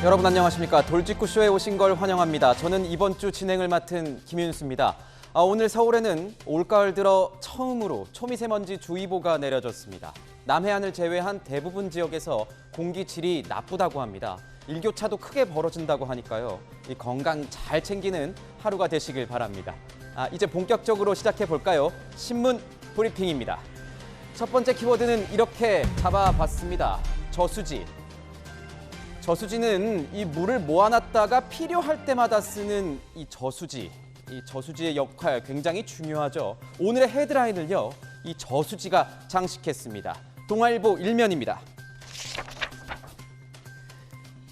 여러분 안녕하십니까. 돌직구쇼에 오신 걸 환영합니다. 저는 이번 주 진행을 맡은 김윤수입니다. 오늘 서울에는 올가을 들어 처음으로 초미세먼지 주의보가 내려졌습니다. 남해안을 제외한 대부분 지역에서 공기질이 나쁘다고 합니다. 일교차도 크게 벌어진다고 하니까요. 이 건강 잘 챙기는 하루가 되시길 바랍니다. 이제 본격적으로 시작해 볼까요? 신문 브리핑입니다. 첫 번째 키워드는 이렇게 잡아봤습니다. 저수지. 저수지는 이 물을 모아놨다가 필요할 때마다 쓰는 이 저수지. 이 저수지의 역할 굉장히 중요하죠. 오늘의 헤드라인을요, 이 저수지가 장식했습니다. 동아일보 1면입니다.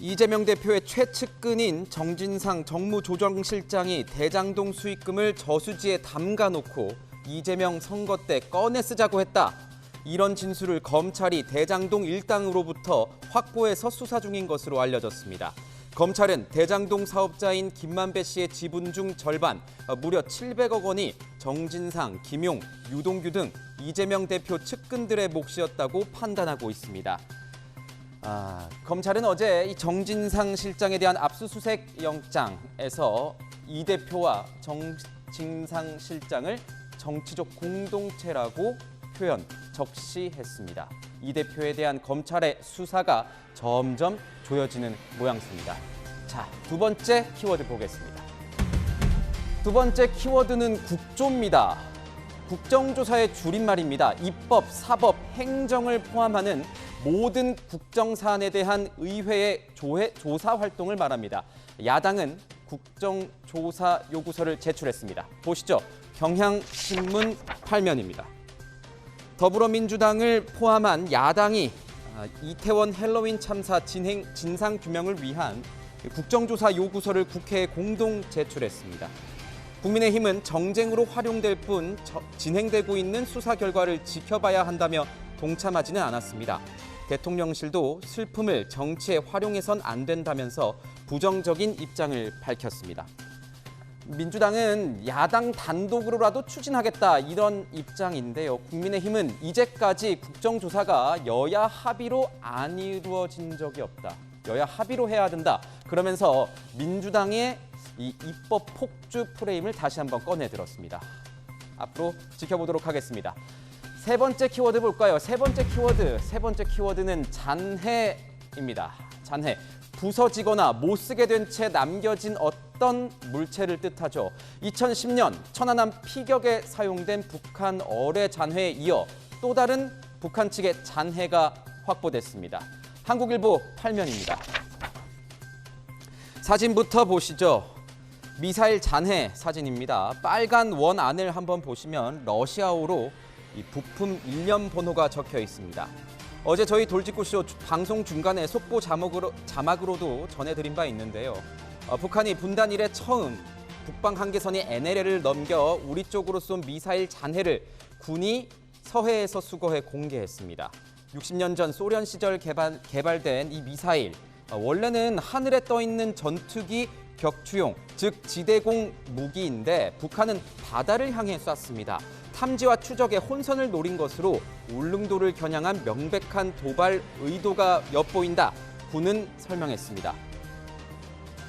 이재명 대표의 최측근인 정진상 정무조정실장이 대장동 수익금을 저수지에 담가놓고 이재명 선거 때 꺼내 쓰자고 했다. 이런 진술을 검찰이 대장동 일당으로부터 확보해서 수사 중인 것으로 알려졌습니다. 검찰은 대장동 사업자인 김만배 씨의 지분 중 절반, 무려 700억 원이 정진상, 김용, 유동규 등 이재명 대표 측근들의 몫이었다고 판단하고 있습니다. 검찰은 어제 이 정진상 실장에 대한 압수수색 영장에서 이 대표와 정진상 실장을 정치적 공동체라고 표현, 적시했습니다. 이 대표에 대한 검찰의 수사가 점점 조여지는 모양새입니다. 자, 두 번째 키워드 보겠습니다. 두 번째 키워드는 국조입니다. 국정조사의 줄임말입니다. 입법, 사법, 행정을 포함하는 모든 국정사안에 대한 의회의 조사 활동을 말합니다. 야당은 국정조사 요구서를 제출했습니다. 보시죠. 경향신문 8면입니다. 더불어민주당을 포함한 야당이 이태원 헬로윈 참사 진상규명을 위한 국정조사 요구서를 국회에 공동 제출했습니다. 국민의힘은 정쟁으로 활용될 뿐 진행되고 있는 수사 결과를 지켜봐야 한다며 동참하지는 않았습니다. 대통령실도 슬픔을 정치에 활용해선 안 된다면서 부정적인 입장을 밝혔습니다. 민주당은 야당 단독으로라도 추진하겠다 이런 입장인데요. 국민의힘은 이제까지 국정조사가 여야 합의로 안 이루어진 적이 없다. 여야 합의로 해야 된다. 그러면서 민주당의 이 입법 폭주 프레임을 다시 한번 꺼내들었습니다. 앞으로 지켜보도록 하겠습니다. 세 번째 키워드 볼까요? 세 번째 키워드는 잔해입니다. 잔해. 부서지거나 못 쓰게 된 채 남겨진 어떤 물체를 뜻하죠. 2010년 천안함 피격에 사용된 북한 어뢰 잔해에 이어 또 다른 북한 측의 잔해가 확보됐습니다. 한국일보 8면입니다. 사진부터 보시죠. 미사일 잔해 사진입니다. 빨간 원 안을 한번 보시면 러시아어로 이 부품 일련 번호가 적혀 있습니다. 어제 저희 돌직구쇼 방송 중간에 속보 자막으로도 전해드린 바 있는데요. 북한이 분단 이래 처음 북방 한계선이 NLL을 넘겨 우리 쪽으로 쏜 미사일 잔해를 군이 서해에서 수거해 공개했습니다. 60년 전 소련 시절 개발된 이 미사일, 원래는 하늘에 떠 있는 전투기 격추용, 즉 지대공 무기인데 북한은 바다를 향해 쐈습니다. 탐지와 추적에 혼선을 노린 것으로 울릉도를 겨냥한 명백한 도발 의도가 엿보인다. 군은 설명했습니다.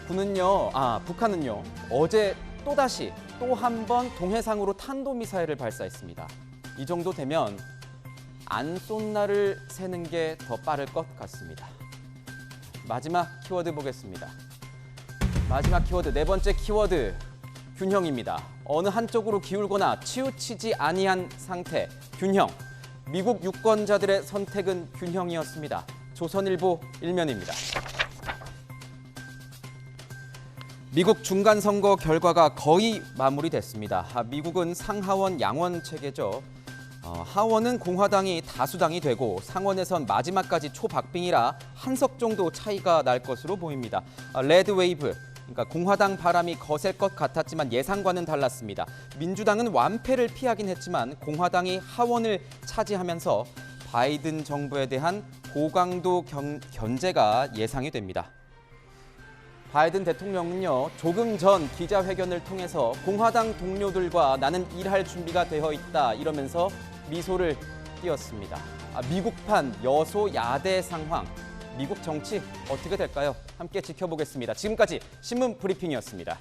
북한은요, 어제 또다시 또 한 번 동해상으로 탄도미사일을 발사했습니다. 이 정도 되면 안 쏜 날을 세는 게 더 빠를 것 같습니다. 마지막 키워드 보겠습니다. 마지막 키워드, 네 번째 키워드, 균형입니다. 어느 한쪽으로 기울거나 치우치지 아니한 상태, 균형. 미국 유권자들의 선택은 균형이었습니다. 조선일보 1면입니다. 미국 중간선거 결과가 거의 마무리됐습니다. 미국은 상하원 양원 체계죠. 하원은 공화당이 다수당이 되고 상원에선 마지막까지 초박빙이라 한 석 정도 차이가 날 것으로 보입니다. 레드 웨이브, 그러니까 공화당 바람이 거셀 것 같았지만 예상과는 달랐습니다. 민주당은 완패를 피하긴 했지만 공화당이 하원을 차지하면서 바이든 정부에 대한 고강도 견제가 예상이 됩니다. 바이든 대통령은요, 조금 전 기자회견을 통해서 공화당 동료들과 나는 일할 준비가 되어 있다 이러면서 미소를 띄었습니다. 미국판 여소야대 상황, 미국 정치 어떻게 될까요? 함께 지켜보겠습니다. 지금까지 신문 브리핑이었습니다.